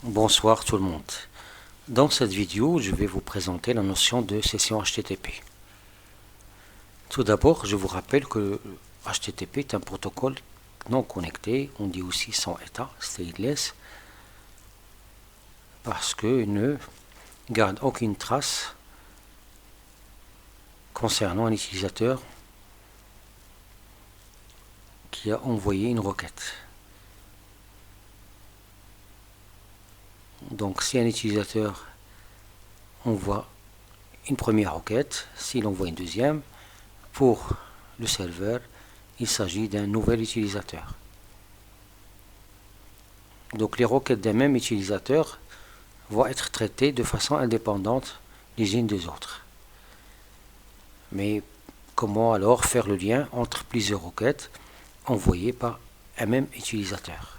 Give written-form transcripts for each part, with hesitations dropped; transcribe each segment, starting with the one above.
Bonsoir tout le monde. Dans cette vidéo, je vais vous présenter la notion de session HTTP. Tout d'abord, je vous rappelle que HTTP est un protocole non connecté, on dit aussi sans état, stateless, parce qu'il ne garde aucune trace concernant un utilisateur qui a envoyé une requête. Donc si un utilisateur envoie une première requête, s'il envoie une deuxième, pour le serveur, il s'agit d'un nouvel utilisateur. Donc les requêtes d'un même utilisateur vont être traitées de façon indépendante les unes des autres. Mais comment alors faire le lien entre plusieurs requêtes envoyées par un même utilisateur?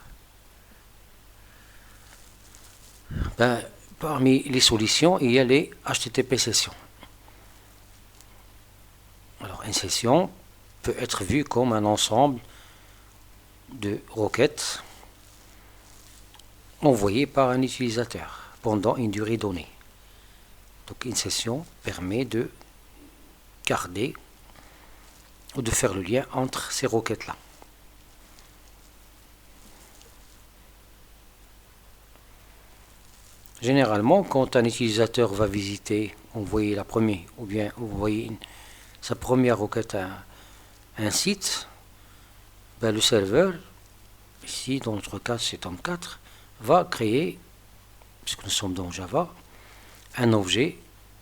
Parmi les solutions, il y a les HTTP sessions. Alors, une session peut être vue comme un ensemble de requêtes envoyées par un utilisateur pendant une durée donnée. Donc, une session permet de garder ou de faire le lien entre ces requêtes-là. Généralement, quand un utilisateur va visiter, envoyer la première ou bien envoyer sa première requête à un site, le serveur, ici dans notre cas c'est Tomcat, va créer, puisque nous sommes dans Java, un objet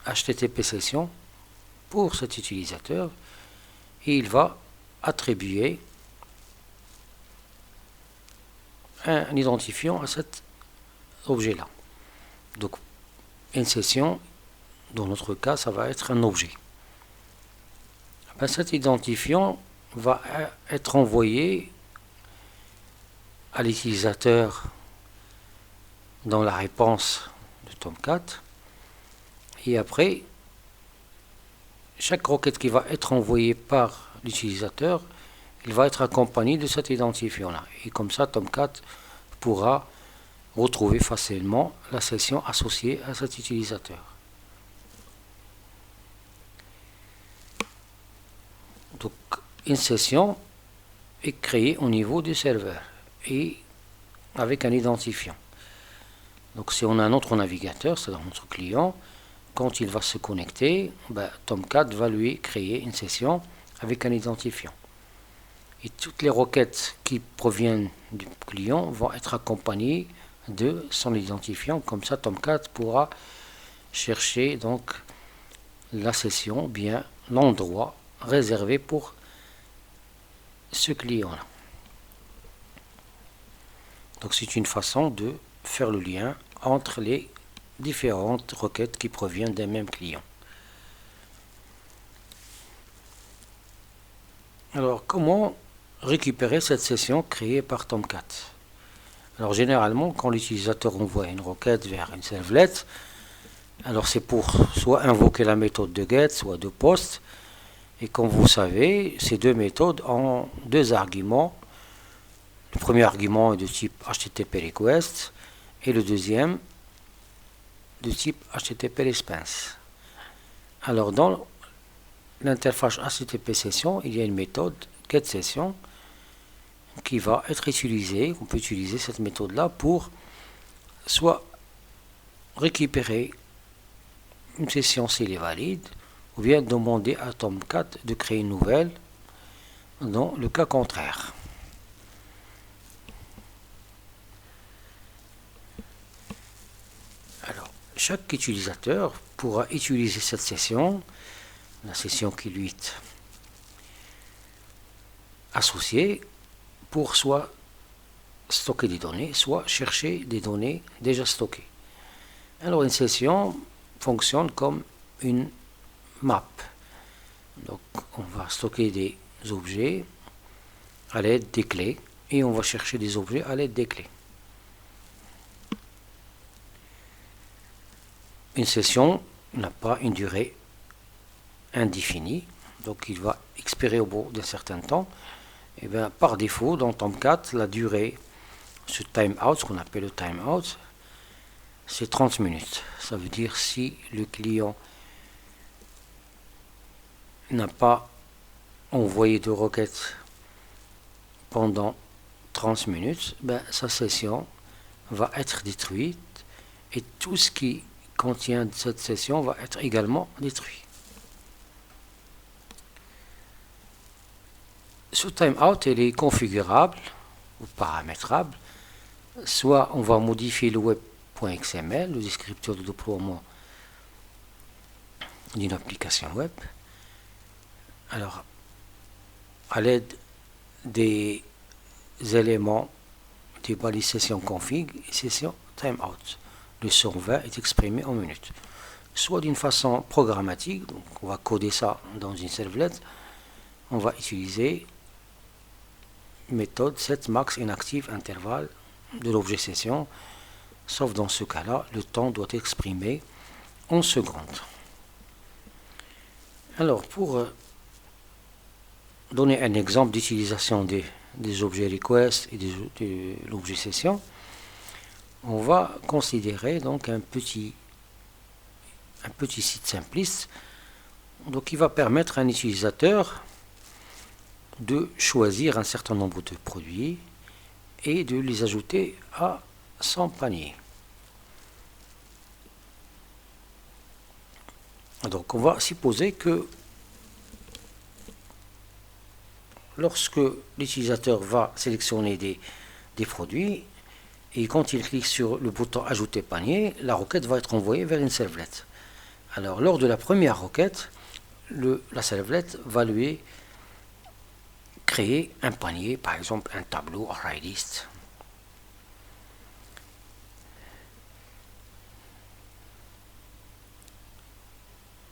HTTP session pour cet utilisateur et il va attribuer un identifiant à cet objet-là. Donc, une session, dans notre cas, ça va être un objet. Cet identifiant va être envoyé à l'utilisateur dans la réponse de Tomcat. Et après, chaque requête qui va être envoyée par l'utilisateur, il va être accompagné de cet identifiant-là. Et comme ça, Tomcat pourra retrouver facilement la session associée à cet utilisateur. Donc, une session est créée au niveau du serveur et avec un identifiant. Donc, si on a un autre navigateur, c'est-à-dire notre client, quand il va se connecter, Tomcat va lui créer une session avec un identifiant. Et toutes les requêtes qui proviennent du client vont être accompagnées de son identifiant. Comme ça, Tomcat pourra chercher donc la session, bien l'endroit réservé pour ce client-là. Donc c'est une façon de faire le lien entre les différentes requêtes qui proviennent d'un même client. Alors comment récupérer cette session créée par Tomcat? Alors généralement, quand l'utilisateur envoie une requête vers une servlet, alors c'est pour soit invoquer la méthode de get, soit de post. Et comme vous savez, ces deux méthodes ont deux arguments. Le premier argument est de type HTTP request et le deuxième de type HTTP response. Alors dans l'interface HTTP session, il y a une méthode getSession qui va être utilisée. On peut utiliser cette méthode-là pour soit récupérer une session s'il est valide, ou bien demander à Tomcat de créer une nouvelle dans le cas contraire. Alors, chaque utilisateur pourra utiliser cette session, la session qui lui est associée, pour soit stocker des données, soit chercher des données déjà stockées. Alors, une session fonctionne comme une map. Donc, on va stocker des objets à l'aide des clés et on va chercher des objets à l'aide des clés. Une session n'a pas une durée indéfinie, donc il va expirer au bout d'un certain temps. Et par défaut, dans Tomcat, la durée, ce timeout, ce qu'on appelle le timeout, c'est 30 minutes. Ça veut dire si le client n'a pas envoyé de requête pendant 30 minutes, ben, sa session va être détruite et tout ce qui contient cette session va être également détruit. Ce timeout, il est configurable ou paramétrable. Soit on va modifier le web.xml, le descripteur de déploiement d'une application web. Alors, à l'aide des éléments des balises session config et session timeout, le survey est exprimé en minutes. Soit d'une façon programmatique, donc on va coder ça dans une servlet, on va utiliser méthode setMax inactive intervalle de l'objet session, sauf dans ce cas-là, le temps doit être exprimé en secondes. Alors, pour donner un exemple d'utilisation des objets request et de l'objet session, on va considérer donc un petit site simpliste, donc qui va permettre à un utilisateur de choisir un certain nombre de produits et de les ajouter à son panier. Donc on va supposer que lorsque l'utilisateur va sélectionner des produits et quand il clique sur le bouton ajouter panier, la requête va être envoyée vers une servlet. Alors lors de la première requête, la servlet va lui créer un panier, par exemple un tableau array list.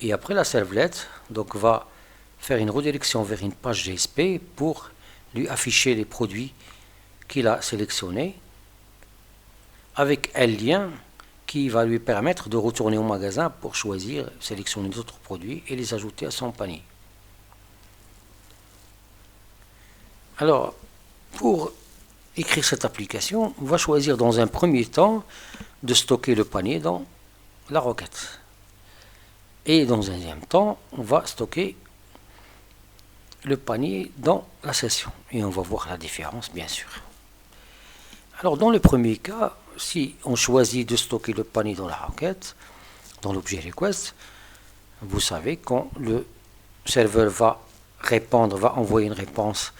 Et après la servlet donc va faire une redirection vers une page GSP pour lui afficher les produits qu'il a sélectionnés avec un lien qui va lui permettre de retourner au magasin pour choisir, sélectionner d'autres produits et les ajouter à son panier. Alors, pour écrire cette application, on va choisir dans un premier temps de stocker le panier dans la requête. Et dans un deuxième temps, on va stocker le panier dans la session. Et on va voir la différence, bien sûr. Alors, dans le premier cas, si on choisit de stocker le panier dans la requête, dans l'objet request, vous savez quand le serveur va envoyer une réponse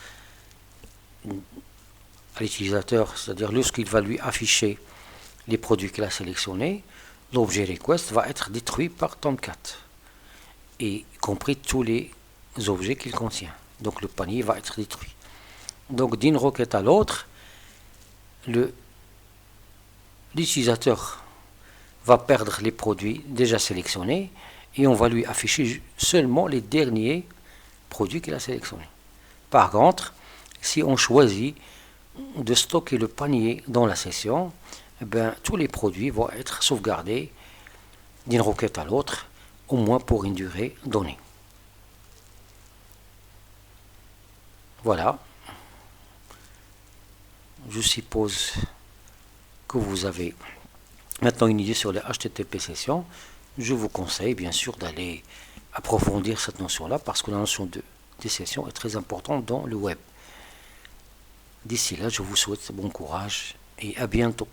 à l'utilisateur, c'est-à-dire lorsqu'il va lui afficher les produits qu'il a sélectionnés, l'objet request va être détruit par Tomcat, y compris tous les objets qu'il contient. Donc le panier va être détruit. Donc d'une requête à l'autre, l'utilisateur va perdre les produits déjà sélectionnés et on va lui afficher seulement les derniers produits qu'il a sélectionnés. Par contre, si on choisit de stocker le panier dans la session, tous les produits vont être sauvegardés d'une requête à l'autre, au moins pour une durée donnée. Voilà. Je suppose que vous avez maintenant une idée sur les HTTP sessions. Je vous conseille bien sûr d'aller approfondir cette notion-là parce que la notion des sessions est très importante dans le web. D'ici là, je vous souhaite bon courage et à bientôt.